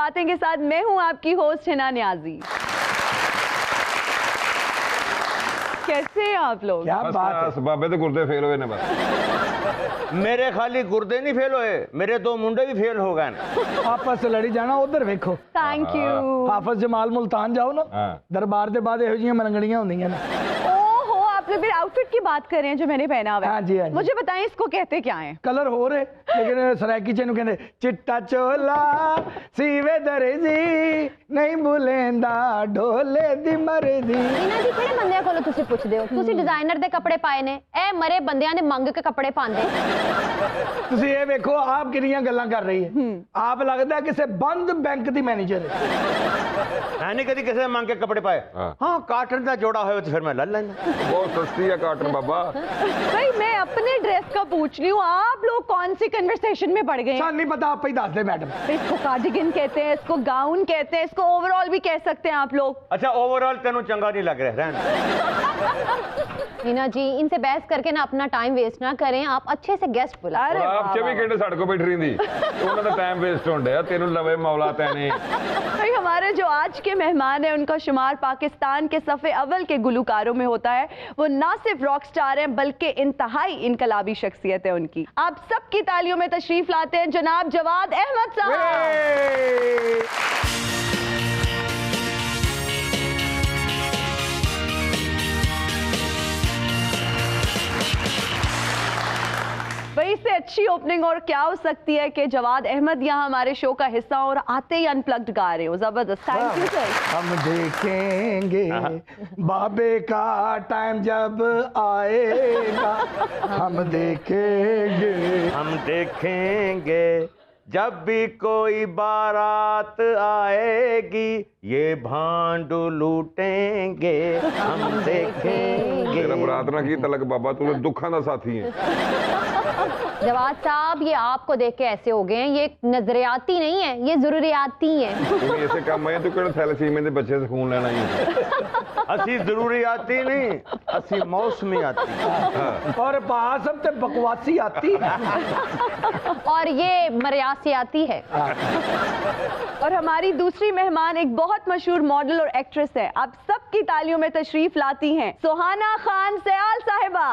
बातें के साथ मैं हूं आपकी होस्ट हिना नियाजी। कैसे हैं आप लोग? क्या बात है, बाबे तो गुर्दे फेल हुए ने बस। मेरे खाली गुर्दे नहीं फेल हुए, मेरे दो मुंडे भी फेल हो गए। आपस से लड़ी जाना, उधर देखो। Thank you. हाफिज जमाल मुल्तान जाओ ना, दरबार के बाद यहो जिहियां मनंगड़ियां होंदियां ने। आप लोग मेरे आउटफिट की बात कर रहे हैं जो मैंने पहना हुआ है। हाँ जी, हाँ जी। मुझे बताएं इसको कहते क्या है? कलर हो रहे लेकिन सरायकी चेनू कहते चिट्टा चोला सीवे दर्जी नहीं भुलेंदा ढोले दी मर्जी। इना जी किहड़े बंदियां कोलों तुसी पुछदे हो? तुसी डिजाइनर दे कपड़े पाए ने, ए मरे बंदियां ने मंग के कपड़े पांदे। तुसी ये देखो आप कितनियां गल्लां कर रही है। आप लगदा किसी बंद बैंक दी मैनेजर है। नहीं कभी किसी मांग के कपड़े पाए। हाँ काटन का जोड़ा हो तो फिर मैं ले लेना। बहुत सस्ती है काटन बाबा। भाई मैं अपने ड्रेस का पूछ रही हूँ, आप लोग कौन सी कन्वर्सेशन में पड़ गए? नहीं पता, आप ही दस दे मैडम। इसको कार्डिगन कहते हैं, इसको गाउन कहते हैं, इसको ओवरऑल भी कह सकते हैं आप लोग। अच्छा ओवरऑल तेनू चंगा नहीं लग रहा है। हीना जी इनसे बहस करके ना अपना टाइम वेस्ट ना करें, आप अच्छे से गेस्ट बुलाएं। अरे आप 24 घंटे साढ़े को बैठ रही थी तो उन्होंने टाइम वेस्ट होने दिया। तेनू लवे मौला तैने। भाई हमारे जो आज के मेहमान हैं उनका शुमार पाकिस्तान के सफ़े अव्वल के गुलकारों में होता है। वो ना सिर्फ रॉक स्टार हैं बल्कि इंतहाई इनकलाबी शख्सियत है उनकी। आप सबकी तालियों में तशरीफ लाते हैं जनाब जवाद अहमद साहब। वही से अच्छी ओपनिंग और क्या हो सकती है कि जवाद अहमद यहाँ हमारे शो का हिस्सा और आते ही अनप्लग्ड गा रहे हो। जबरदस्त, थैंक यू सर। हम देखेंगे बाबे का टाइम जब आएगा, हम देखेंगे जब भी कोई बारात आएगी, ये भांडू लूटेंगे, हम देखेंगे। तेरा बरात ना की तलक बाबा, तू दुखा का साथी है। जवाद साहब ये आपको देख के ऐसे हो गए हैं, ये नजरियाती नहीं है, ये जरूरियाती है। तू ऐसे काम है, तू कहना थैलेसीमिया के बच्चे से खून लेना ही। असी जरूरी आती नहीं, असी मौसमी आती। और पासम ते बकवासी आती और ये मरियासी आती है। और हमारी दूसरी मेहमान एक बहुत मशहूर मॉडल और एक्ट्रेस है। आप सबकी तालियों में तशरीफ लाती हैं सुहाना खान सयाल साहिबा।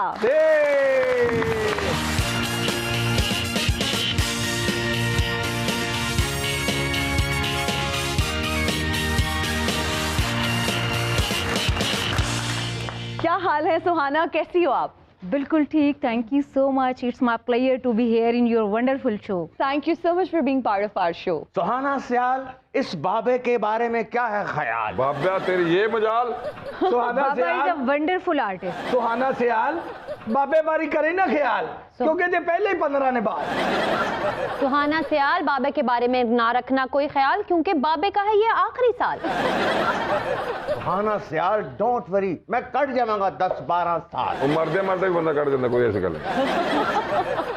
क्या हाल है सुहाना, कैसी हो आप? बिल्कुल ठीक, thank you so much. It's my pleasure to be here in your wonderful show. Thank you so much for being part of our show. Suhana Sayal, इस बाबे के बारे में क्या है ख्याल? बाबा तेरी ये मजाल। सुहाना बाबा is a Sayal, wonderful artist. Suhana Sayal बाबे बारी करे ना ख्याल, क्योंकि जे पहले ही 15 ने बाद। सुहाना सयाल बाबे के बारे में ना रखना कोई ख्याल, क्योंकि बाबे का है ये आखिरी साल। सुहाना सयाल डोंट वरी, मैं कट जाऊंगा 10-12 साल। मरदे मरदे भी बंदा कट जाता, कोई ऐसी गल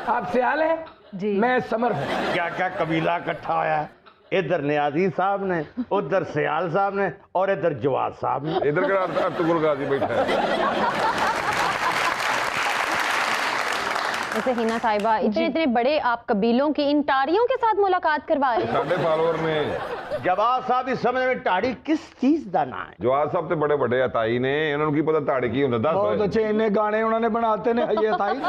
आप सयाल हैं जी, मैं समर हूँ। क्या क्या कबीला इकट्ठा होया है, इधर नियाजी साहब ने, उधर सयाल साहब ने और इधर जवाद साहब ने। इधर का अर्तुगरुल गाजी बैठा है। जैसे हिना साहिबा इतने इतने बड़े आप कबीलों की इन टारियों के साथ मुलाकात करवा रहे हैं। साढ़े फॉलोअर ने जवाद साहब इस समझ में टाड़ी किस चीज का ना है? जवाद साहब ते बड़े बड़े अताई ने, उन्होंने की पता ताड़ी की होंदा। बहुत अच्छे इन्हें गाने उन्होंने बनाते ने ये ताई।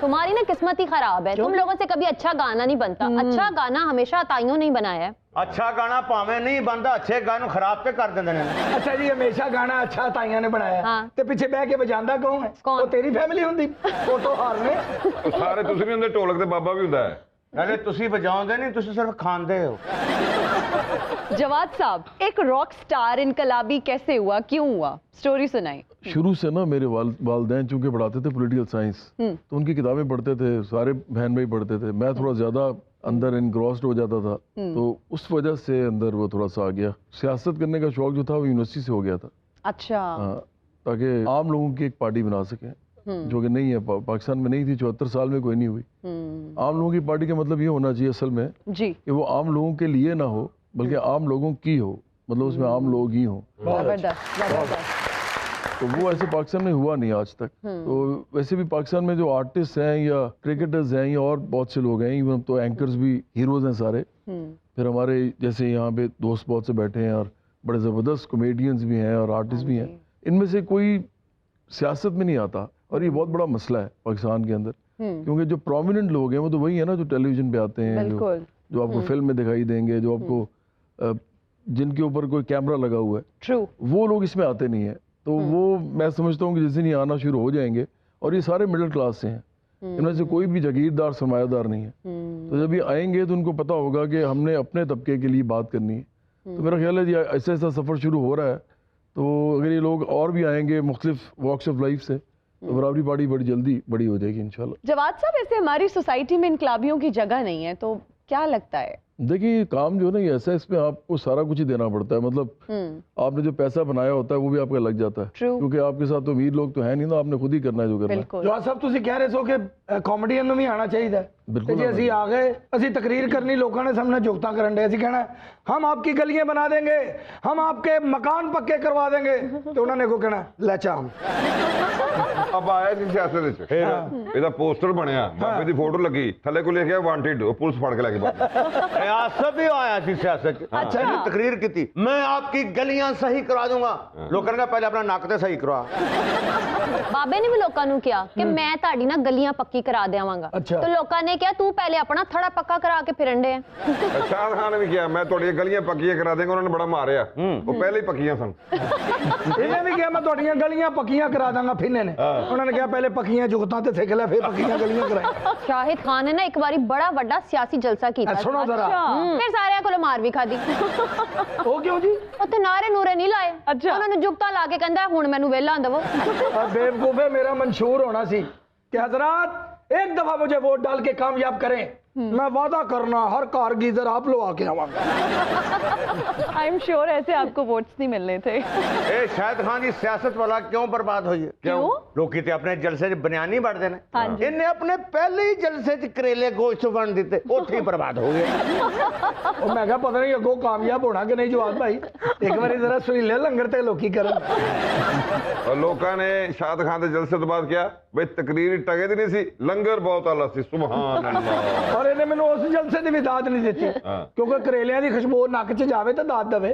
तुम्हारी ना किस्मत ही खराब है, तुम लोगों से कभी अच्छा गाना नहीं बनता। अच्छा गाना हमेशा अताइयों ने ही बनाया है। अच्छा गाना पावे नहीं बनता, अच्छे गानों खराब पे कर देंगे। अच्छा जी, हमेशा गाना अच्छा ताइयां ने बनाया। हाँ। ते पीछे बह के बजांदा कौन है? कौन? वो तेरी फैमिली हुंदी, फोटो हार ने। सारे तुसी नहीं होंदे, ढोलक ते बाबा भी होंदा है। अरे तुसी बजाओगे नहीं, तुसी सिर्फ खांदे हो। जवाद साहब, एक रॉक स्टार इनकलाबी कैसे हुआ, क्यों हुआ, स्टोरी सुनाई। शुरू से ना मेरे वालदैन चूंकि पढ़ाते थे पॉलिटिकल साइंस, तो उनकी किताबें पढ़ते थे, सारे बहन भाई पढ़ते थे। मैं थोड़ा ज्यादा अंदर इनग्रॉस्ड हो जाता था, तो उस वजह से अंदर वो थोड़ा सा आ गया। सियासत करने का शौक जो था वो यूनिवर्सिटी से हो गया था। अच्छा। ताकि आम लोगों की एक पार्टी बना सके, जो कि नहीं है, पाकिस्तान में नहीं थी, 74 साल में कोई नहीं हुई। आम लोगों की पार्टी का मतलब ये होना चाहिए असल में जी कि वो आम लोगों के लिए ना हो बल्कि आम लोगों की हो, मतलब उसमें आम लोग ही हो। जबरदस्त जबरदस्त। तो वो ऐसे पाकिस्तान में हुआ नहीं आज तक। तो वैसे भी पाकिस्तान में जो आर्टिस्ट हैं या क्रिकेटर्स हैं या और बहुत से लोग हैं, इवन तो एंकर्स भी हीरोज हैं सारे, फिर हमारे जैसे यहाँ पे दोस्त बहुत से बैठे हैं और बड़े ज़बरदस्त कॉमेडियंस भी हैं और आर्टिस्ट भी हैं, इनमें से कोई सियासत में नहीं आता और ये बहुत बड़ा मसला है पाकिस्तान के अंदर, क्योंकि जो प्रोमिनेंट लोग हैं वो तो वही है ना जो टेलीविजन पे आते हैं, जो आपको फिल्म में दिखाई देंगे, जो आपको जिनके ऊपर कोई कैमरा लगा हुआ है, वो लोग इसमें आते नहीं है। तो वो मैं समझता हूँ कि जिस दिन ये आना शुरू हो जाएंगे, और ये सारे मिडिल क्लास से हैं, इनमें से कोई भी जागीरदार सरमायादार नहीं है, तो जब ये आएंगे तो उनको पता होगा कि हमने अपने तबके के लिए बात करनी है। तो मेरा ख्याल है जी ऐसा ऐसा सफ़र शुरू हो रहा है, तो अगर ये लोग और भी आएंगे मुख्तलिफ वॉक्स ऑफ लाइफ से, तो बराबरी पार्टी बड़ी जल्दी बड़ी हो जाएगी इंशाल्लाह। जवाद साहब, ऐसे हमारी सोसाइटी में इनकलाबियों की जगह नहीं है, तो क्या लगता है? देखिए काम जो है ना ये ऐसा है, इसमें आपको सारा कुछ ही देना पड़ता है, मतलब आपने जो पैसा बनाया होता है वो भी आपका लग जाता है, क्योंकि आपके साथ तो अमीर लोग तो है नहीं ना, आपने खुद ही करना है जो करना है। जवाद साहब तुसी कह रहे सो कि कॉमेडियन ਨੂੰ ਵੀ ਆਣਾ ਚਾਹੀਦਾ ਹੈ। बिल्कुल जी ਅਸੀਂ आ गए, ਅਸੀਂ तकरीर करनी, लोगों ने सामने जुगता करन दे, ਅਸੀਂ कहना हम आपकी गलियां बना देंगे, हम आपके मकान पक्के करवा देंगे, तो उन्होंने को कहना ले चाम अब आया जी सियासत ਵਿੱਚ ਇਹਦਾ ਪੋਸਟਰ ਬਣਿਆ, ਬਾਬੇ ਦੀ ਫੋਟੋ ਲੱਗੀ, ਥੱਲੇ ਕੋ ਲਿਖਿਆ ਵਾਂਟਡ, ਪੁਲਿਸ ਫੜ ਕੇ ਲੈ ਕੇ ਬਾਹਰ। सियासत भी आया थी, सियासत अच्छा तकरीर की थी, मैं आपकी गलियां सही करा दूंगा, लोगों ने कहा पहले अपना नक ते सही करवा। ਬਾਬੇ ਨੇ ਵੀ ਲੋਕਾਂ ਨੂੰ ਕਿਹਾ ਕਿ ਮੈਂ ਤੁਹਾਡੀ ਨਾ ਗਲੀਆਂ ਪੱਕੀ ਕਰਾ ਦੇਵਾਂਗਾ, ਤੇ ਲੋਕਾਂ ਨੇ ਕਿਹਾ ਤੂੰ ਪਹਿਲੇ ਆਪਣਾ ਥੜਾ ਪੱਕਾ ਕਰਾ ਕੇ ਫਿਰਨ ਦੇ। ਸ਼ਾਹ ਖਾਨ ਨੇ ਵੀ ਕਿਹਾ ਮੈਂ ਤੁਹਾਡੀਆਂ ਗਲੀਆਂ ਪੱਕੀਆਂ ਕਰਾ ਦੇਵਾਂਗਾ, ਉਹਨਾਂ ਨੇ ਬੜਾ ਮਾਰਿਆ, ਉਹ ਪਹਿਲੇ ਹੀ ਪੱਕੀਆਂ ਸਨ। ਇਹਨੇ ਵੀ ਕਿਹਾ ਮੈਂ ਤੁਹਾਡੀਆਂ ਗਲੀਆਂ ਪੱਕੀਆਂ ਕਰਾ ਦਾਂਗਾ, ਫਿੰਨੇ ਨੇ ਉਹਨਾਂ ਨੇ ਕਿਹਾ ਪਹਿਲੇ ਪੱਕੀਆਂ ਜੁਗਤਾਂ ਤੇ ਸਿੱਖ ਲੈ, ਫਿਰ ਪੱਕੀਆਂ ਗਲੀਆਂ ਕਰਾਈ। ਸ਼ਾਹਿਦ ਖਾਨ ਨੇ ਨਾ ਇੱਕ ਵਾਰੀ ਬੜਾ ਵੱਡਾ ਸਿਆਸੀ ਜਲਸਾ ਕੀਤਾ, ਸੁਣੋ ਜ਼ਰਾ, ਫਿਰ ਸਾਰਿਆਂ ਕੋਲੋਂ ਮਾਰ ਵੀ ਖਾਦੀ। ਉਹ ਕਿਉਂ ਜੀ? ਉੱਥੇ ਨਾਰੇ ਨੂਰੇ ਨਹੀਂ ਲਾਏ, ਉਹਨਾਂ ਨੂੰ ਜੁਗਤਾਂ ਲਾ ਕੇ ਕਹਿੰਦਾ ਹੁਣ ਮੈਨੂੰ ਵਿਹਲਾ ਦਵੋ। बेवकूफ़े, मेरा मंशूर होना सी कि हजरात एक दफा मुझे वोट डाल के कामयाब करें, मैं वादा करना हर कार गीजर आप लोग आके आवांगा। आई एम श्योर ऐसे आपको वोट्स नहीं मिलने थे। ए शाहिद खान जी सियासत वाला क्यों बर्बाद हुई है? क्यों? लोग किते अपने जलसे च बनियानी बढ़ देने, इन्हें अपने पहले ही जलसे च करेले गोश्त बन दिते, उत्थे ही बर्बाद हो गए। और मैं कहा पता नहीं अगो कामयाब होना कि नहीं जवाब भाई, एक बार जरा सुरीले लंगर ते लोकी करन। और लोगों ने शाहिद खान के जलसे तो बाद किया भाई तकरीर टगे दी नहीं सी, लंगर बहुत आला सी, सुभान अल्लाह। और इन्हें मैंने उस जलसे की भी दाद नहीं दी, क्योंकि करेलियां की खुशबू नक च जावे तो दाद दवे।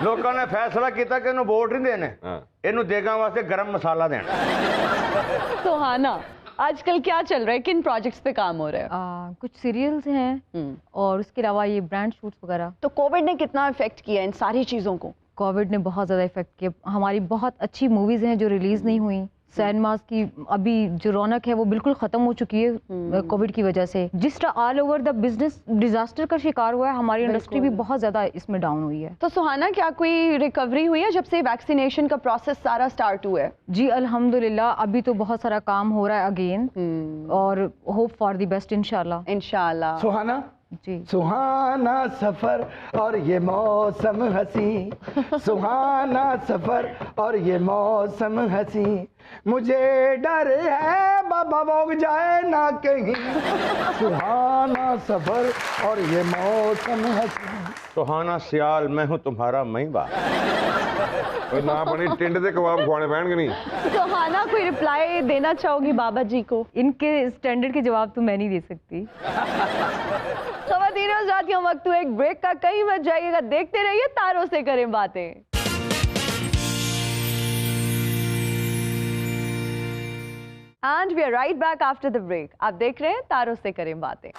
लोगों ने फैसला किया कि इन्हें वोट नहीं देने, इन्हें देगा वास्ते गरम मसाला देना। सुहाना, आजकल क्या चल रहा है, किन प्रोजेक्ट्स पे काम हो रहा है? कुछ सीरियल्स हैं और उसके अलावा ये ब्रांड शूट्स वगैरह। तो कोविड ने कितना इफेक्ट किया इन सारी चीज़ों को? कोविड ने बहुत ज़्यादा इफेक्ट किया, हमारी बहुत अच्छी मूवीज़ हैं जो रिलीज़ नहीं हुई, सिनेमास की अभी जो रौनक है वो बिल्कुल ख़त्म हो चुकी है कोविड की वजह से। जिस तरह all over the business disaster का शिकार हुआ है, हमारी इंडस्ट्री भी बहुत ज़्यादा इसमें डाउन हुई है। तो सुहाना, क्या कोई रिकवरी हुई है जब से वैक्सीनेशन का प्रोसेस सारा स्टार्ट हुआ है? जी अल्हम्दुलिल्लाह, अभी तो बहुत सारा काम हो रहा है अगेन, और होप फॉर द बेस्ट इंशाल्लाह। इंशाल्लाह। सुहाना जी, सुहाना सफर और ये मौसम हसी, सुहाना सफर और ये मौसम हसी, मुझे डर है बाबा भोग जाए ना कहीं, सुहाना सफर और ये मौसम हसी। सुहाना सियाल मैं हूँ तुम्हारा महिबा। ना बनी टिंड दे कबाब खुआने पैणगे नहीं। सुहाना, कोई रिप्लाई देना चाहोगी बाबा जी को? इनके स्टैंडर्ड के जवाब तो मैं नहीं दे सकती। खवातीन और साथियों, वक्त हुआ एक ब्रेक का, कहीं मत जाइएगा, देखते रहिए तारों से करें बातें। And we are right back after the break. आप देख रहे हैं तारों से करें बातें।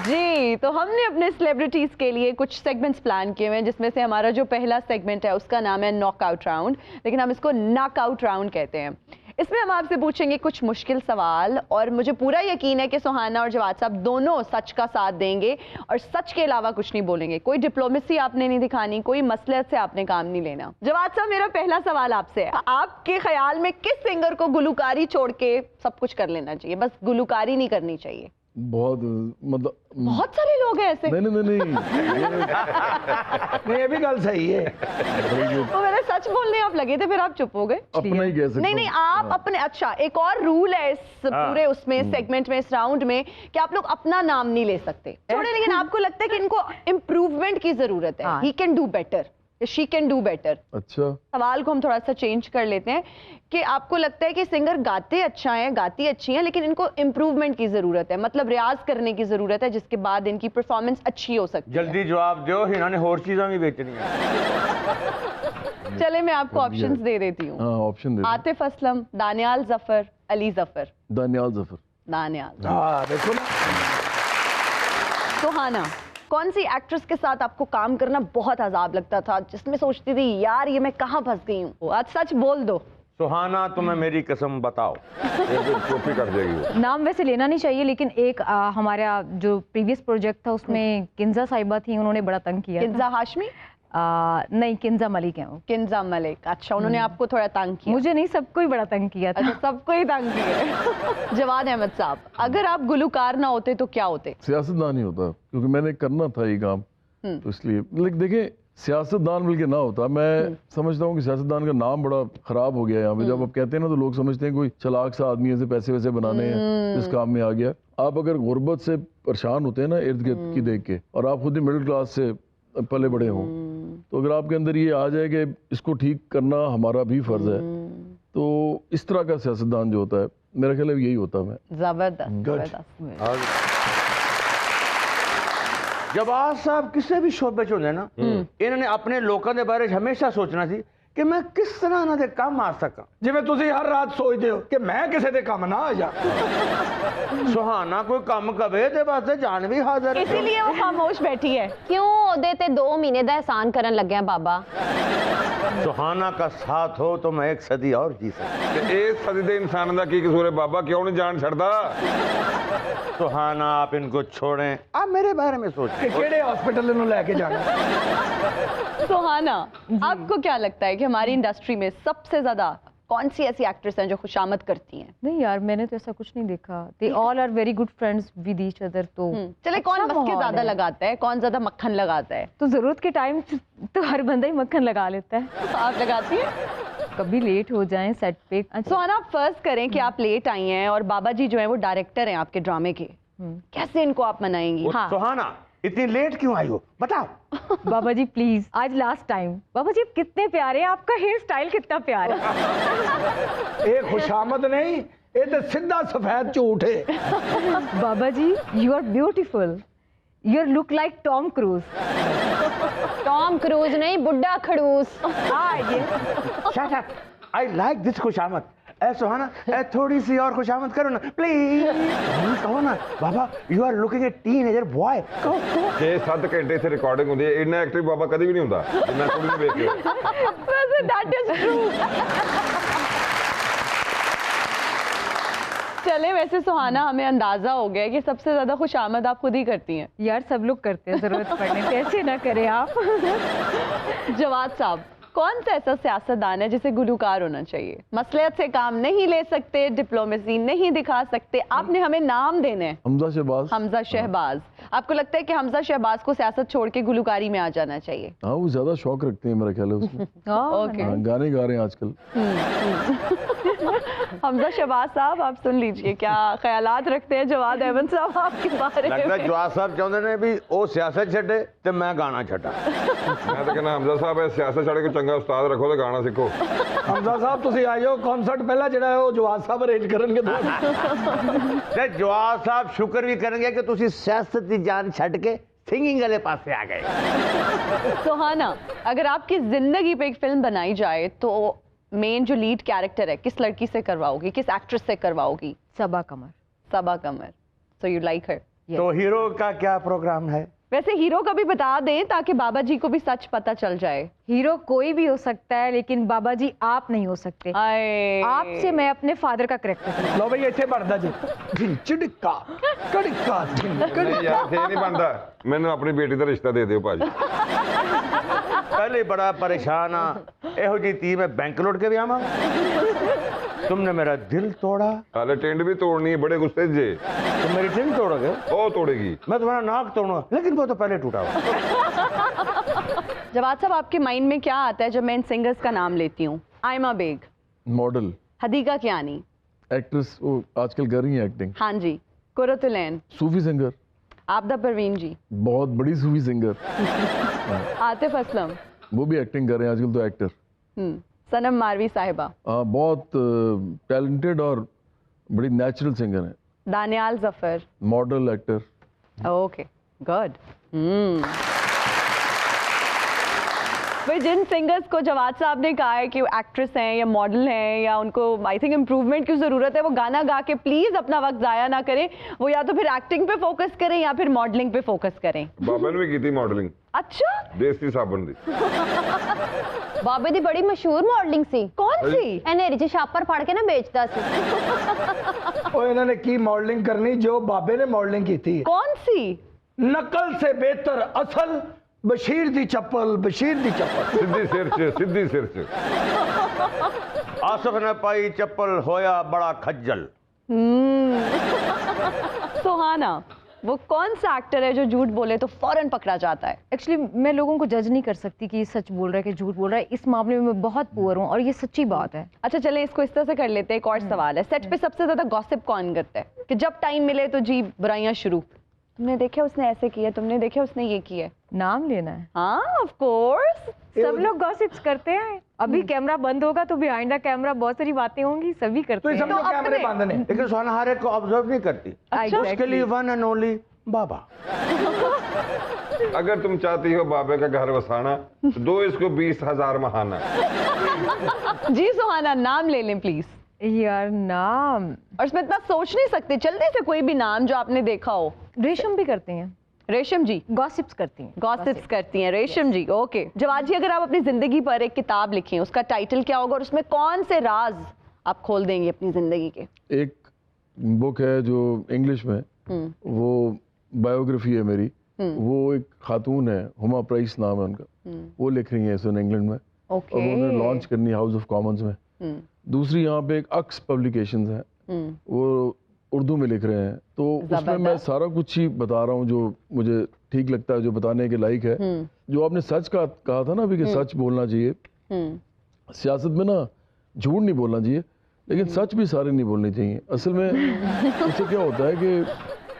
जी, तो हमने अपने सेलिब्रिटीज के लिए कुछ सेगमेंट्स प्लान किए हुए हैं, जिसमें से हमारा जो पहला सेगमेंट है उसका नाम है नॉकआउट राउंड, लेकिन हम इसको नॉकआउट राउंड कहते हैं। इसमें हम आपसे पूछेंगे कुछ मुश्किल सवाल, और मुझे पूरा यकीन है कि सुहाना और जवाद साहब दोनों सच का साथ देंगे और सच के अलावा कुछ नहीं बोलेंगे। कोई डिप्लोमेसी आपने नहीं दिखानी, कोई मसलहत से आपने काम नहीं लेना। जवाद साहब, मेरा पहला सवाल आपसे है, आपके ख्याल में किस सिंगर को गुलकारी छोड़ के सब कुछ कर लेना चाहिए, बस गुलकारी नहीं करनी चाहिए? बहुत मतलब बहुत सारे लोग हैं ऐसे। नहीं ये भी गल सही है। तो मैंने सच बोलने आप लगे थे, फिर आप चुप हो गए। अपना ही कह सकते नहीं, आप अपने, अच्छा एक और रूल है इस पूरे उसमें सेगमेंट में, इस राउंड में, कि आप लोग अपना नाम नहीं ले सकते थोड़े, लेकिन आपको लगता है कि इनको इम्प्रूवमेंट की जरूरत है, he can do better, she can do better. अच्छा, सवाल को हम थोड़ा सा चेंज कर लेते हैं कि आपको लगता है कि सिंगर गाते अच्छा है, गाती अच्छी हैं, लेकिन इनको इम्प्रूवमेंट की जरूरत है, मतलब रियाज करने की जरूरत है, जिसके बाद इनकी परफॉर्मेंस अच्छी हो सकती है। जल्दी जवाब दो, इन्होंने और चीजें भी बेचनी है। चले मैं आपको ऑप्शंस दे देती हूँ। हाँ ऑप्शन दे। आतिफ असलम, दानियाल जफर, अली जफर। दानियाल जफर। दानियाल। हाँ देखो ना। सुहाना, कौन सी एक्ट्रेस के साथ आपको काम करना बहुत अजाब लगता था, जिसमें सोचती थी यार ये मैं कहाँ फंस गई हूँ? आज सच बोल दो। सुहाना तुम्हें मेरी कसम बताओ। कॉपी कर देगी वो। नाम वैसे लेना नहीं चाहिए, लेकिन एक हमारा जो प्रीवियस प्रोजेक्ट था उसमें किंजा साहिबा थी, उन्होंने बड़ा तंग किया। किंजा हाशमी? नहीं, किंजा मलिक है वो। किंजा मलिक, अच्छा, उन्होंने आपको थोड़ा तंग किया? मुझे नहीं, सबको ही बड़ा तंग किया था। अच्छा, सबको ही तंग किया। जवाद अहमद साहब, अगर आप गुलकार ना होते तो क्या होते? सियासतदान ही होता, क्योंकि मैंने करना था ये काम, तो इसलिए। लेकिन देखिए, सियासतदान मिलके ना होता। मैं समझता हूँ कि सियासतदान का नाम बड़ा खराब हो गया यहाँ पे। जब आप कहते हैं ना तो लोग समझते हैं कोई चालाक सा आदमी ऐसे पैसे वैसे बनाने हैं, इस काम में आ गया। आप अगर गुर्बत से परेशान होते हैं ना इर्द गिर्द की देख के, और आप खुद ही मिडिल क्लास से पले बड़े हों, तो अगर आपके अंदर ये आ जाए कि इसको ठीक करना हमारा भी फर्ज है, तो इस तरह का सियासतदान जो होता है, मेरा ख्याल है यही होता है। जबरदस्त। जवाब साहब किसी भी शोबे च होंदे ना, इन्होंने अपने लोगों के बारे हमेशा सोचना सी कि मैं किस तरह इन्हां दे काम आ सका। जिवें तुसी हर रात सोचते हो कि मैं किसी दे काम ना आ जा। सुहाना कोई काम कवे ते वास्ते जान भी हाजिर है। इसीलिए वो खामोश बैठी है। क्यों ओदे ते 2 महीने दा एहसान करन लग्या बाबा? सुहाना का साथ हो तो मैं 1 सदी और जी सकता। ते इस सदी दे इंसान दा की कसूर है बाबा, क्यों नहीं जान छड़दा? सुहाना आप इनको छोड़ें, आप मेरे बारे में सोचें। केड़े हॉस्पिटल इन्हों लेके जाना? सुहाना, आपको क्या लगता है कि हमारी इंडस्ट्री में सबसे ज्यादा कौन सी ऐसी एक्ट्रेस हैं जो खुशामद करती हैं? नहीं यार, मैंने तो ऐसा कुछ नहीं देखा। They all are very good friends with each other. तो चले, अच्छा कौन मक्खन माहौल ज्यादा है। लगाता है, कौन ज्यादा मक्खन लगाता है? तो जरूरत के टाइम तो हर बंदा ही मक्खन लगा लेता है। आप लगाती हैं? कभी लेट हो जाएं सेट पे। सुहाना, आप फर्ज करें कि आप लेट आई हैं और बाबा जी जो है वो डायरेक्टर हैं आपके ड्रामे के, कैसे इनको आप मनाएंगी? हाँ। सुहाना इतनी लेट क्यों आई हो, बताओ। बाबा जी प्लीज, आज लास्ट टाइम। बाबा जी कितने प्यारे हैं, आपका हेयर स्टाइल कितना प्यारा है। ये खुशामद नहीं, ये तो सीधा सफेद झूठ है। बाबा जी you are beautiful, you look like Tom Cruise. Tom Cruise नहीं, बुड्ढा खड़ूस। Shut up, I like this खुशामद। ए सुहाना, ए थोड़ी सी और खुशामद करो ना प्लीज। कहो ना बाबा, you are looking a teenager boy. कहो 6-7 घंटे इत्थे रिकॉर्डिंग होंदी है, इन्ना एक्टिव बाबा कभी भी नहीं होंदा जिन्ना कुड़ी ਨੂੰ ਵੇਖ ਕੇ। That is true. चले, वैसे सुहाना हमें अंदाजा हो गया कि सबसे ज्यादा खुशामद आप खुद ही करती हैं। यार सब लोग करते हैं जरूरत पड़ने पे, ऐसे ना करें आप। जवाद साहब, कौन सा ऐसा सियासतदान है जिसे गुलकार होना चाहिए? मसलियत से काम नहीं ले सकते, डिप्लोमेसी नहीं दिखा सकते, आपने हमें नाम देने हैं। हमजा शहबाज। हमजा शहबाज, आपको लगता है कि हमजा शहबाज को सियासत छोड़ के गुलकारी में आ जाना चाहिए? हाँ, वो ज्यादा शौक रखते हैं मेरा ख्याल है उसमें। ओके। हाँ, गाने गा रहे हैं आजकल। हमजा शहबाज साहब, आप सुन लीजिए क्या ख्यालात रखते हैं जवाद अहमद साहब आपके बारे लगता है में? जवाब साहब चाहते ने भी वो सियासत छड्डे ते मैं गाना छड्डा। मैं तो कहना हमजा साहब सियासत छड़ के चंगा उस्ताद रखो तो गाना सीखो। हमजा साहब तुसी आ जाओ, कॉन्सर्ट पहला ਜਿਹੜਾ ਹੈ ਉਹ ਜਵਾਦ ਸਾਹਿਬ ਅਰੇਂਜ ਕਰਨਗੇ। ते जवाब साहब शुक्र भी करेंगे कि तुसी सियासत की जान छड्ड के सिंगिंग वाले पासे आ गए। सुहाना, अगर आपकी जिंदगी पे एक फिल्म बनाई जाए तो मेन जो लीड कैरेक्टर है किस लड़की से करवाओगी, किस एक्ट्रेस से करवाओगी? सबा कमर। सबा कमर। सो यू लाइक हर? तो हीरो का क्या प्रोग्राम है? वैसे हीरो का भी बता दें ताकि बाबा जी को भी सच पता चल जाए। हीरो कोई भी हो सकता है, लेकिन बाबा जी आप नहीं हो सकते। आपसे मैं अपने फादर का करेक्टर। लो भाई ਇੱਥੇ ਬਣਦਾ ਜੀ ਝਿੜਕਾ ਕੜਕਾ नहीं यार थे नहीं बनता, मैंने अपनी बेटी का रिश्ता दे दियो भाजी। पहले बड़ा परेशान हाँ, एहो जी ती मैं बैंक लौट के भी आवा। तुमने मेरा दिल तोड़ा। हाले टेंट भी तोड़नी है, बड़े गुस्से जे। तुम मेरी दिल तोड़ोगे? ओ तोड़ेगी। मैं तुम्हारा नाक तोड़ूंगा, लेकिन वो तो पहले टूटा हुआ। जवाद साहब, आपके माइंड में क्या आता है जब मैं इन सिंगर्स का नाम लेती हूँ? आयमा बेग, मॉडल, हदीका कियानी, एक्ट्रेस, वो आजकल कर रही है एक्टिंग। हाँ जी, कुरतुलैन, सूफी सिंगर, आपदा परवीन जी, बहुत बड़ी सूफी सिंगर। आतिफ असलम, वो भी एक्टिंग कर रहे हैं आजकल तो एक्टर। सनम मारवी साहिबा। हाँ, बहुत टैलेंटेड और बड़ी नेचुरल सिंगर है। Daniyal Zafar. Model actor. Okay good. भाई जिन सिंगर्स को जवाद साहब ने कहा है कि वो एक्ट्रेस हैं या मॉडल हैं या उनको आई थिंक इम्प्रूवमेंट की ज़रूरत है, वो गाना गा के प्लीज़ अपना वक्त ज़ाया ना करें। वो या तो फिर एक्टिंग पे फोकस करें या फिर मॉडलिंग पे फोकस करें। बाबा ने भी की थी मॉडलिंग। अच्छा, देसी साबुन दी। बाबे दी बड़ी मशहूर मॉडलिंग सी। कौन सी? एनेरी च छापर फाड़ के ना बेचता सी। ओ इन्होंने की मॉडलिंग करनी जो बाबे ने मॉडलिंग की थी। कौन सी? नकल से बेहतर असल बशीर दी चप्पल, बशीर दी चप्पल। सिद्धि सिर च, सिद्धि सिर च। आसफ ने पाई चप्पल होया बड़ा खज्जल। सुहाना, वो कौन सा एक्टर है जो झूठ बोले तो फौरन पकड़ा जाता है? एक्चुअली मैं लोगों को जज नहीं कर सकती कि ये सच बोल रहा है कि झूठ बोल रहा है। इस मामले में मैं बहुत पुअर हूँ और ये सच्ची बात है। अच्छा चलें, इसको इस तरह से कर लेते हैं। एक और सवाल है, सेट पे सबसे ज्यादा गॉसिप कौन करता है कि जब टाइम मिले तो जी बुराइयां शुरू? तुमने देखा उसने ऐसे किया, तुमने देखा उसने ये किया। नाम लेना है? हाँ ऑफ कोर्स, सब लोग गॉसिप्स करते हैं। अभी कैमरा बंद होगा तो बिहाइंड द कैमरा बहुत सारी बातें होंगी, सभी करते तो ये हैं। समझो कैमरे बंद ने। लेकिन सुहाना हर एक को ऑब्जर्व नहीं करती। उसके लिए वन एंड ओनली बाबा। अगर तुम चाहती हो बाबे का घर बसाना तो दो इसको 20,000 महाना। जी सुहाना, नाम ले लें प्लीज। यार नाम, और इसमें इतना सोच नहीं सकते, जल्दी से कोई भी नाम जो आपने देखा हो। रेशम भी करते हैं। रेशम जी गॉसिप्स करती हैं। गॉसिप्स करती हैं रेशम जी। ओके जवाद जी, अगर आप अपनी जिंदगी पर एक किताब लिखें, उसका टाइटल क्या होगा और उसमें कौन से राज आप खोल देंगे अपनी जिंदगी के? एक बुक है जो इंग्लिश में, वो बायोग्राफी है मेरी। वो एक खातून है, हुमा प्राइस नाम है उनका, वो लिख रही है इस इंग्लैंड में। ओके। और उन्होंने लॉन्च करनी है हाउस ऑफ कॉमन्स में। दूसरी यहाँ पे एक अक्स पब्लिकेशंस है, वो उर्दू में लिख रहे हैं। तो उसमें मैं सारा कुछ ही बता रहा हूँ जो मुझे ठीक लगता है, जो बताने के लायक है। जो आपने सच का कहा था ना अभी कि सच बोलना चाहिए। सियासत में ना झूठ नहीं बोलना चाहिए, लेकिन सच भी सारे नहीं बोलने चाहिए। असल में इससे क्या होता है कि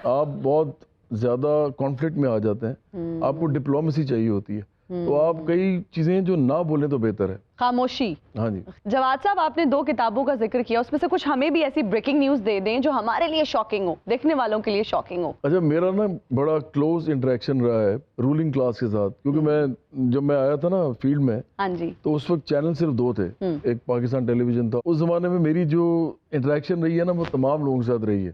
आप बहुत ज़्यादा कॉन्फ्लिक्ट में आ जाते हैं। आपको डिप्लोमेसी चाहिए होती है, तो आप कई चीज़ें जो ना बोलें तो बेहतर है। खामोशी। हाँ जी। जवाद साहब, आपने 2 किताबों का जिक्र किया, उसमें से कुछ हमें भी ऐसी ब्रेकिंग न्यूज़ दे दें जो हमारे लिए शॉकिंग हो, देखने वालों के लिए शॉकिंग हो। अच्छा, मेरा ना बड़ा क्लोज इंटरेक्शन रहा है रूलिंग क्लास के साथ, क्योंकि जब मैं आया था ना फील्ड में, हाँ जी, तो उस वक्त चैनल सिर्फ 2 थे। एक पाकिस्तान टेलीविजन था। उस जमाने में मेरी जो इंटरेक्शन रही है ना, वो तमाम लोगों के साथ रही है।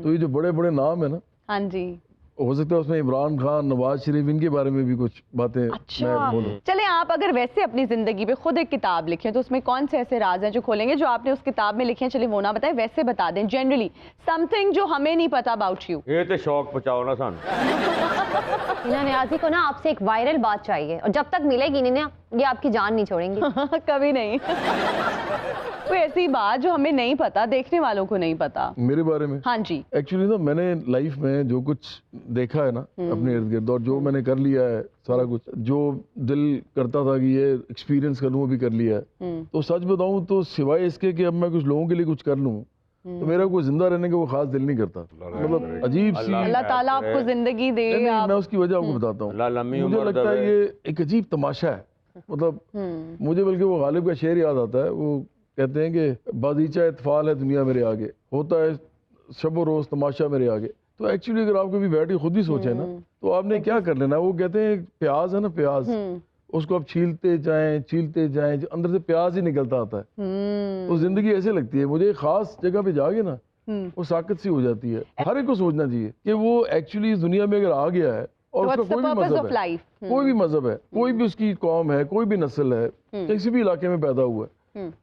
तो ये जो बड़े बड़े नाम है ना, हाँ जी, हो सकता है उसमें इमरान खान, नवाज शरीफ, इनके बारे में भी कुछ बातें मैं बोलूं। चले, आप अगर वैसे अपनी जिंदगी पे खुद एक किताब लिखें तो उसमें कौन से ऐसे राज हैं जो खोलेंगे जो आपने उस किताब में लिखे हैं? चलिए वो ना बताएं, वैसे बता दें जनरली समथिंग जो हमें नहीं पता अबाउट यू। ये तो शौक बचाओ ना सन। हिना नियाज़ी को ना आपसे एक वायरल बात चाहिए, और जब तक मिलेगी नहीं ना ये आपकी जान नहीं छोड़ेंगी। कभी नहीं। कोई ऐसी बात जो हमें नहीं पता, देखने वालों को नहीं पता मेरे बारे में। हाँ जी। एक्चुअली ना मैंने लाइफ में जो कुछ देखा है ना अपने इर्द गिर्द, और जो मैंने कर लिया है सारा कुछ, जो दिल करता था कि ये एक्सपीरियंस कर लूं, वो भी कर लिया है। तो सच बताऊं तो सिवाय इसके कि अब मैं कुछ लोगों के लिए कुछ कर लूं, तो मेरा कोई जिंदा रहने का वो खास दिल नहीं करता। मतलब अजीब सी। अल्लाह ताला आपको जिंदगी दे। नहीं, मैं उसकी वजह आपको बताता हूँ। मुझे लगता है ये एक अजीब तमाशा है। मतलब मुझे बल्कि वो गालिब का शेर याद आता है। वो कहते हैं कि बाजीचा इत्फाल है दुनिया मेरे आगे, होता है शब रोज तमाशा मेरे आगे। तो एक्चुअली अगर आप कभी बैठ के खुद ही सोचें ना, तो आपने क्या कर लेना है। वो कहते हैं प्याज है ना, प्याज, उसको आप छीलते जाएं, अंदर से प्याज ही निकलता आता है। तो जिंदगी ऐसे लगती है। मुझे खास जगह पे जाके ना वो साकत सी हो जाती है। हर एक को सोचना चाहिए कि वो एक्चुअली इस दुनिया में अगर आ गया है और उसका कोई भी मजहब है, कोई भी मजहब है, कोई भी उसकी कौम है, कोई भी नस्ल है, किसी भी इलाके में पैदा हुआ है,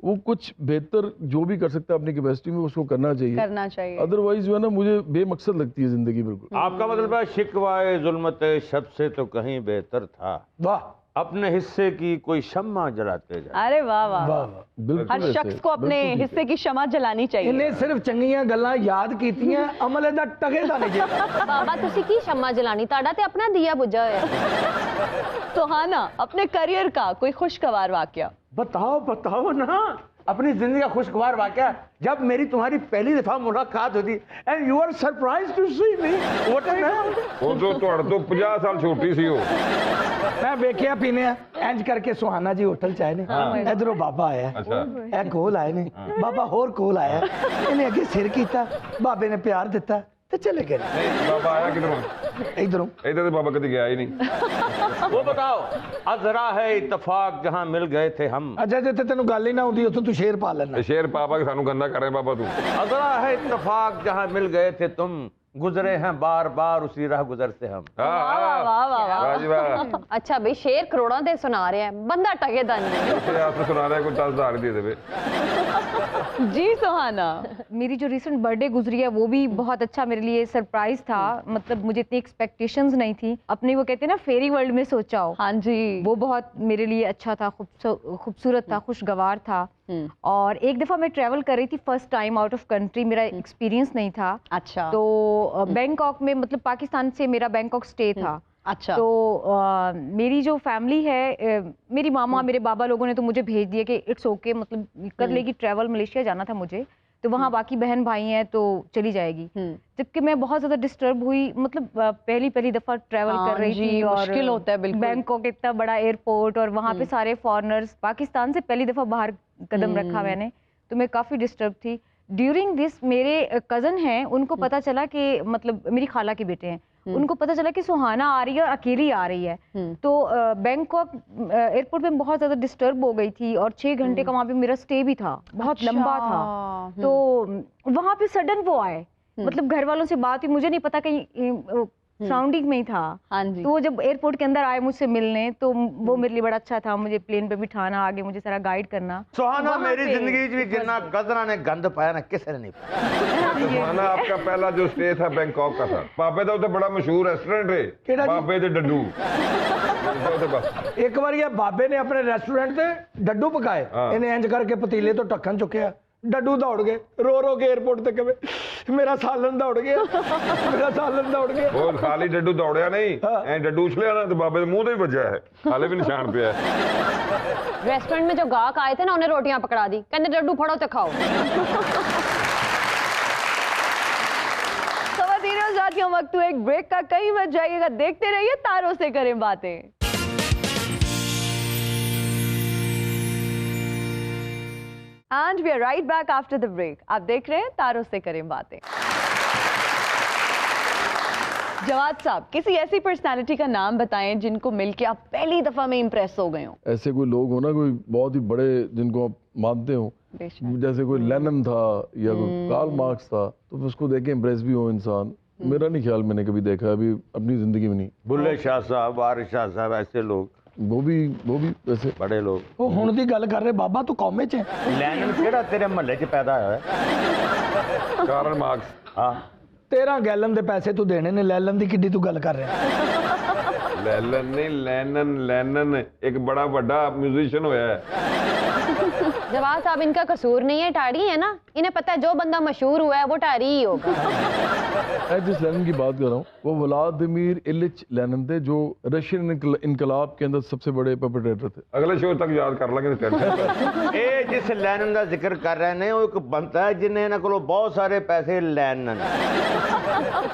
वो कुछ बेहतर जो भी कर सकता है अपनी कैपेसिटी में उसको करना चाहिए। अदरवाइज जो है ना, मुझे बेमकसद लगती है जिंदगी। बिल्कुल। आपका मतलब है शिकवाए जुल्मत शब से तो कहीं बेहतर था, वाह, अपने हिस्से की कोई शम्मा जलाते जाए। अरे वाह वाह, बिल्कुल। हर शख्स को अपने हिस्से की शमा जलानी चाहिए। इन्हें सिर्फ चंगियां गल्लां याद कीतियां, अमल दा टगे दा नहीं जेता। बाबा तुसी की शम्मा जलानी, ताड़ा ते अपना दिया बुझा है। तो हाँ ना, अपने करियर का कोई खुशगवार वाकया बताओ ना। अपनी जिंदगी का खुशगवार वाकया जब मेरी तुम्हारी पहली दफा मुलाकात होती and you are surprise to see me what is that. ਉਹ ਤੋਂ ਤੁਹਾਡੇ ਤੋਂ 50 ਸਾਲ ਛੋਟੀ ਸੀ ਉਹ। मैं वेखिया पीने इंज करके सुहाना जी होटल च आए ने, इधरों बाबा आया, ਅੱਛਾ ए कोल आए ने, बाबा होर कोल आया, इन्हें अगे सिर कीता, बाबे ने प्यार दिता ते चले गए। ਨਹੀਂ ਬਾਬਾ ਆਇਆ ਕਿਧਰੋਂ? इधरों ਇੱਧਰ ਤੇ ਬਾਬਾ ਕਦੀ ਗਿਆ ਹੀ ਨਹੀਂ। वो बताओ अजरा है इत्तेफाक जहां मिल गए थे हम। अच्छा जिथे तेन गल ही ना आउंदी उत्थों तू शेर पा लेना। ਤੇ ਸ਼ੇਰ ਪਾਪਾ ਕੇ ਸਾਨੂੰ ਗੰਦਾ ਕਰ ਰਿਹਾ ਬਾਬਾ ਤੂੰ। अजरा है इत्तेफाक जहां मिल गए थे तुम, गुजरे हैं बार बार उसी राह गुजर से हम। ਹਾਂ वाह वाह वाह ਵਾਹ ਜੀ ਵਾਹ। अच्छा भाई शेर करोड़ों दे सुना रहे हैं, बंदा टकेदा नहीं। ਉਸੇ ਆਪ ਸੁਣਾ ਰਿਹਾ ਕੋਈ 10,000 ਦੇ ਦੇਵੇ। जी सुहाना, मेरी जो रिसेंट बर्थडे गुजरी है वो भी बहुत अच्छा मेरे लिए सरप्राइज था। मतलब मुझे इतनी एक्सपेक्टेशंस नहीं थी, अपने वो कहते हैं ना फेरी वर्ल्ड में सोचा हो, हाँ जी, वो बहुत मेरे लिए अच्छा था, खूबसूरत था, खुशगवार था। और एक दफ़ा मैं ट्रैवल कर रही थी first time out of country, मेरा एक्सपीरियंस नहीं था। अच्छा तो बैंकॉक में, मतलब पाकिस्तान से मेरा बैंकॉक स्टे था। अच्छा तो मेरी जो फैमिली है, मेरी मामा मेरे बाबा लोगों ने तो मुझे भेज दिया कि इट्स ओके, मतलब कर लेगी ट्रैवल, मलेशिया जाना था मुझे, तो वहाँ बाकी बहन भाई हैं तो चली जाएगी। जबकि मैं बहुत ज़्यादा डिस्टर्ब हुई, मतलब पहली दफ़ा ट्रैवल कर रही थी और मुश्किल होता है बिल्कुल। बैंकॉक इतना बड़ा एयरपोर्ट और वहाँ पे सारे फॉरेनर्स, पाकिस्तान से पहली दफ़ा बाहर कदम रखा मैंने, तो मैं काफ़ी डिस्टर्ब थी। ड्यूरिंग दिस मेरे कज़न हैं, उनको पता चला कि, मतलब मेरी खाला के बेटे हैं, उनको पता चला कि सुहाना आ रही है और अकेली आ रही है। तो बैंकॉक एयरपोर्ट पे बहुत ज़्यादा डिस्टर्ब हो गई थी और 6 घंटे का वहाँ पे मेरा स्टे भी था, बहुत लंबा था। तो वहाँ पे सडन वो आए, मतलब घर वालों से बात हुई, मुझे नहीं पता कहीं सराउंडिंग में ही था। हाँ जी। तो वो जब एयरपोर्ट के अंदर आए मुझसे मिलने, तो वो मेरे लिए बड़ा अच्छा था, मुझे प्लेन पे बिठाना, आगे मुझे सारा गाइड करना। सुहाना मेरी जिंदगी में जितना गजरा ने गंद पाया ना किसी ने नहीं पाया। सुहाना आपका पहला जो स्टे था बैंकॉक का था, बाबे का उत्ते बड़ा मशहूर रेस्टोरेंट है, केड़ा जी? बाबे दे डड्डू। एक बार ये बाबे ने अपने रेस्टोरेंट से डड्डू पकाए, हाँ। इन्हें इंज करके पतीले तो ढक्कन चुकया, डड्डू दौड़ गए रो के एयरपोर्ट तक, मेरा सालन दौड़ गया, मेरा सालन दौड़ गया। वो खाली डड्डू दौड़िया नहीं, ऐ डड्डू उछलिया ना तो बाबे के मुंह तो ही बजा है, हाले भी निशान पे है। रेस्टोरेंट में जो गाहक आए थे ना, उन्हें रोटियां पकड़ा दी, कहते डड्डू फड़ो तो खाओ। खवातीन साथियों, वक्त हुआ एक ब्रेक का, कहीं मत जाइएगा, देखते रहिए तारों से करें बातें। And we are right back after the break. आप देख रहे हैं तारों से करें बातें। जवाद साहब, किसी ऐसी पर्सनालिटी का नाम बताएं जिनको मिलके आप पहली दफा में इम्प्रेस हो गए हो। ऐसे कोई लोग हो ना, कोई बहुत ही बड़े जिनको आप मानते हो, जैसे कोई लेनिन था या कोई कार्ल मार्क्स था, तो उसको देख के इम्प्रेस भी हो इंसान। मेरा नहीं ख्याल मैंने कभी देखा अभी अपनी जिंदगी में नहीं। बुल्ले शाह साहब, वारिस शाह साहब, ऐसे लोग, वो भी वैसे बड़े लोग। वो हुण दी गल कर रहे बाबा, तू कौमे च है। लैनिन केड़ा तेरे महल्ले च पैदा होया है? Karl Marx. हाँ 13 गैलन दे पैसे तू देने ने, लैलन दी किड्डी तू गल कर रहा। लैलन नहीं, लेनन, लेनन एक बड़ा बड़ा म्यूजिशियन होया है। जवाब साहब, इनका कसूर नहीं है, टाड़ी है ना, इन्हें पता है जो बंदा मशहूर हुआ है वो टाड़ी ही होगा। मैं जिस लेनिन की बात कर रहा हूँ वो व्लादिमीर इलिच लेनिन थे, जो रशियन इनकलाब के अंदर सबसे बड़े परपेट्रेटर थे। अगले शो तक याद कर लेंगे टेंशन। ए जिस लैनिन का जिक्र कर रहे हैं वो एक बनता है जिन्हें इन्हां कोलों बहुत सारे पैसे लैनिन।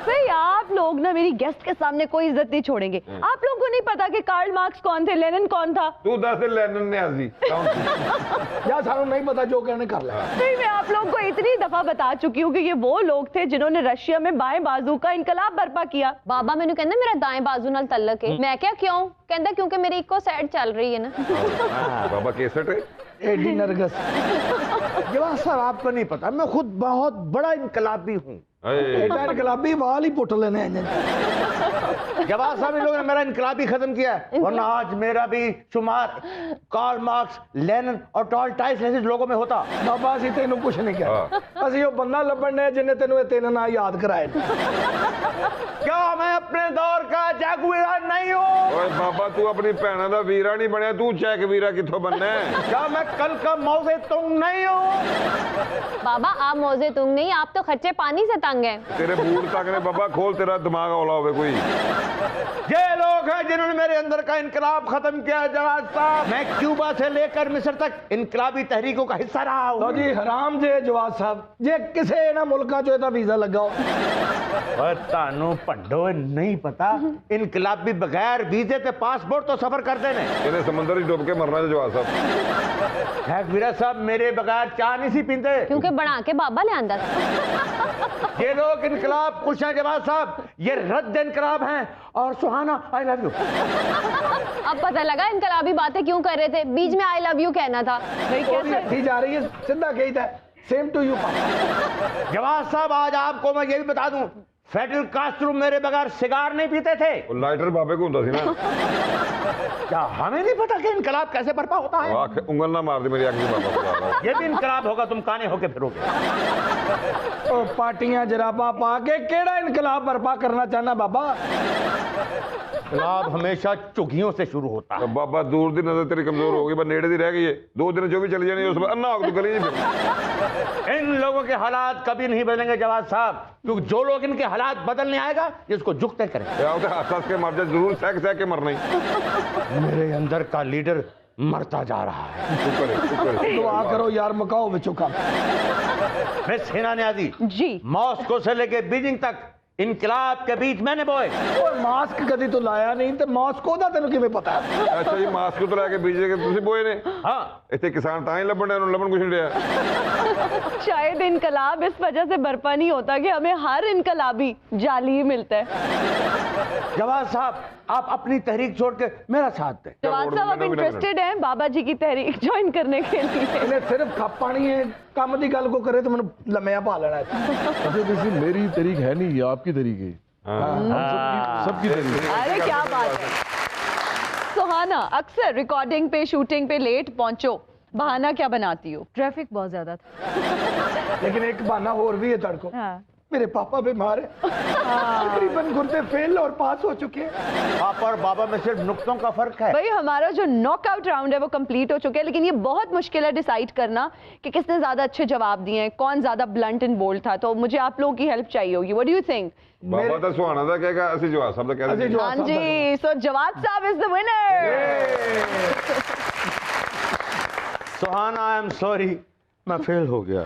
भाई आप लोग ना मेरी गेस्ट के सामने कोई इज्जत नहीं छोड़ेंगे। आप लोगों को नहीं पता कि कार्ल मार्क्स कौन थे, लेनिन कौन था? तू दस लेनन ने आजी या सानू नहीं पता, जो कहने कर ले। नहीं, मैं आप लोगों को इतनी दफा बता चुकी हूँ कि ये वो लोग थे जिन्होंने रशिया में बाएं बाजू का इनकलाब बर्पा किया। बाबा मैंने कहना मेरा दाएं बाजू नाल तल्लक है। मैं क्या क्यों कहता, क्योंकि मेरी इको साइड चल रही है ना। बाबा केसट है एडी नरगस। जवाब साहब आपको नहीं पता, मैं खुद बहुत बड़ा इनकलाबी हूँ। एडा इनकलाबी वाल ही पुट लेने हैं। जवाब साहब इन लोगों ने मेरा इनकलाबी खत्म किया है, वरना आज मेरा भी शुमार कार्ल मार्क्स, लेनिन और टॉलस्टॉय जैसे लोगों में होता। बाबा असी तेनू कुछ नहीं कहा, असी वो बंदा लभण ने जिन्हें तेनू तीन ना याद कराए। क्या मैं अपने दौर का जैगवीरा नहीं हूँ? ओए बाबा तू अपनी भैन का वीरा नहीं बनया, तू चैक वीरा किथों बनना है? क्या मैं कल का मौजे तुंग नहीं हूँ? बाबा आप मौजे तुम नहीं, आप तो खर्चे पानी से तंग तंग है। तेरे बूट तक ने बाबा खोल, तेरा दिमाग औला होवे कोई। ये लोग हैं जिन्होंने मेरे अंदर का इनकलाब खत्म किया जवाब साहब। मैं क्यूबा से लेकर मिस्र तक इनकलाबी तहरीकों का हिस्सा रहा हूँ। तो जी हराम जे जवाब साहब, जे किसे ना मुल्का जो इहदा वीजा लगा हो। तानू भंडो नहीं पता, इनकलाबी बगैर वीजे ते पासपोर्ट तो सफर करते ने। इन्हें समंदर में डूब के मरना है जवाब साहब। है वीरा साहब, मेरे बगैर चाह नहीं सी पींदे, क्योंकि बना के बाबा ले आंदा। ये लोग इनकलाब खुश हैं जवाब साहब, ये रद्द इनकलाब हैं। और सुहाना आई लव यू। अब पता लगा इनकलाबी बातें क्यों कर रहे थे, बीच में आई लव यू कहना था। भाई कैसे जा रही है सीधा कही था सेम टू यू। जवाब साहब आज आपको मैं ये भी बता दूं, फेडरल कास्ट्रो मेरे बगैर सिगार नहीं पीते थे। लाइटर बाबे को होता सी ना। क्या हमें नहीं पता कि इनकलाब कैसे बर्पा होता है? आँख उंगल ना मार दे मेरी आँख में बाबा। ये भी इनकलाब होगा, तुम काने होके फिरोगे। ओ पार्टियां जराबा पा के केड़ा इनकलाब बर्पा करना चाहना बाबा? इनकलाब हमेशा चुगियों से शुरू होता है। बाबा दूर दी नजर तेरी कमजोर हो गई, बस नेड़े दी रह गई है। 2 दिन जो भी चली जानी उस अन्ना हो तो गली फिर। इन लोगों के हालात कभी नहीं बदलेंगे जवाब साहब, क्योंकि जो लोग इनके हालात बदलने आएगा जिसको झुकते करें। हंस के मर जा, जरूर सह के मरना ही। मेरे अंदर का लीडर मरता जा रहा है। दुआ करो यार, मकाओ विचों का। मैं सेना न्याजी जी मॉस्को से लेके बीजिंग तक इनकलाब के बीच मैंने बोए। और मास्क कदी तो लाया नहीं, तो मॉस्को दा तेन किवें पता है? अच्छा जी, मास्क तो लैके बीजे के तुसी बोए ने। हाँ, इतने किसान तां ही लभण डे, लभण कुछ नहीं रहा। शायद इनकलाब इस वजह से बर्पा नहीं होता कि हमें हर इनकलाबी जाली ही मिलता है। जवाब साहब आप अपनी तहरीक छोड़ के मेरा साथ दें। जवाब साहब आप इंटरेस्टेड हैं बाबा जी की तहरीक ज्वाइन करने के लिए? इन्हें सिर्फ खप पानी है, काम दी गल को करे तो मैंने लम्या पा लेना है। अच्छा जैसे मेरी तरीक है नहीं, ये आपकी तरीक है। सबकी तरीक है। अरे क्या बात है। सुहाना, अक्सर रिकॉर्डिंग पे शूटिंग पे लेट पहुंचो, बहाना क्या बनाती हो? ट्रैफिक बहुत ज्यादा था। लेकिन एक बहाना और भी है तड़को, हाँ। मेरे पापा बीमार है, तकरीबन गुर्दे फेल और पास हो चुके हैं। पापा और बाबा में सिर्फ नुक्तों का फर्क है। भाई हमारा जो नॉकआउट राउंड है वो कंप्लीट हो चुका है, लेकिन ये बहुत मुश्किल है डिसाइड करना कि किसने ज्यादा अच्छे जवाब दिए हैं, कौन ज्यादा ब्लंट एंड बोल्ड था। तो मुझे आप लोगों की हेल्प चाहिए होगी। What do you think? बाबा तो सुहाना दा कहेगा, असि जवाब साहब दा कह दे। हाँ जी, सो जवाब साहब is the winner. Suhana I am sorry, मैं फेल हो गया।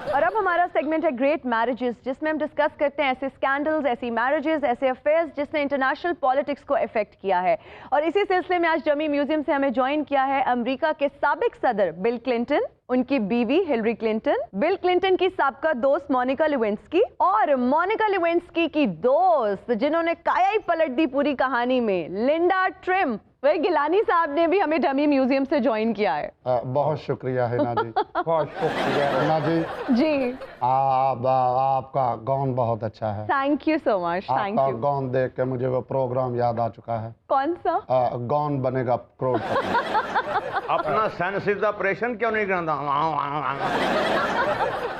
और अब हमारा सेगमेंट है ग्रेट मैरिजेस, जिसमें हम डिस्कस करते हैं ऐसे स्कैंडल्स, ऐसी मैरिजेस, ऐसे अफेयर्स जिसने इंटरनेशनल पॉलिटिक्स को इफेक्ट किया है। और इसी सिलसिले में आज डमी म्यूजियम से हमें ज्वाइन किया है अमेरिका के साबिक सदर बिल क्लिंटन, उनकी बीवी हिलरी क्लिंटन, बिल क्लिंटन की साबका दोस्त मोनिका लेविंस्की और मोनिका लेविंस्की की दोस्त जिन्होंने काया ही पलट दी पूरी कहानी में, लिंडा ट्रिम्प। वही गिलानी साहब ने भी हमें डमी म्यूजियम से ज्वाइन किया है। बहुत शुक्रिया हिना जी। बहुत शुक्रिया हिना जी। जी आपका गाउन बहुत अच्छा है। Thank you so much. Thank आपका यू। गाउन देख के मुझे वो प्रोग्राम याद आ चुका है। कौन सा? गाउन बनेगा करोड़पति। अपना सेंसिटिव ऑपरेशन क्यों नहीं करता?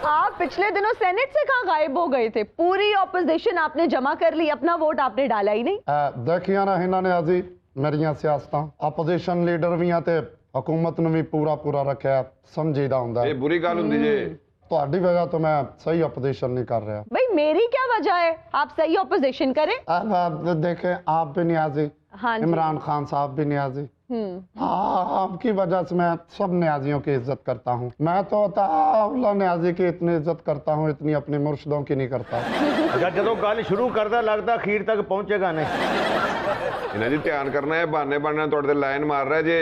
आप पिछले दिनों सेनेट से कहाँ गायब हो गए थे? पूरी ऑपोजिशन आपने जमा कर ली, अपना वोट आपने डाला ही नहीं। देखिए ना हिना ने अजी मेरिया सियासतां अपोजिशन लीडर भी हैं ते हुकूमत ने भी पूरा पूरा रखा समझीदा हुंदा ये है। बुरी गल हुंदी जे। ਤੁਹਾਡੀ वजह तो मैं सही अपोजिशन नहीं कर रहा। भाई मेरी क्या वजह है, आप सही ऑपोजिशन करें। अब देखें आप भी न्याजी, हाँ जी। इमरान खान साहब भी न्याजी, आपकी वजह से मैं सब न्याजियों की इज्जत करता हूँ। मैं तो अल्लाह न्याजी की इतनी इज्जत करता हूँ, इतनी अपने मुर्शिदों की नहीं करता। अच्छा जो गल शुरू करता लगता अखीर तक पहुंचेगा नहीं। इन्हें जी ध्यान करना है, बहाने बनना थोड़े देर लाइन मार रहा है जी।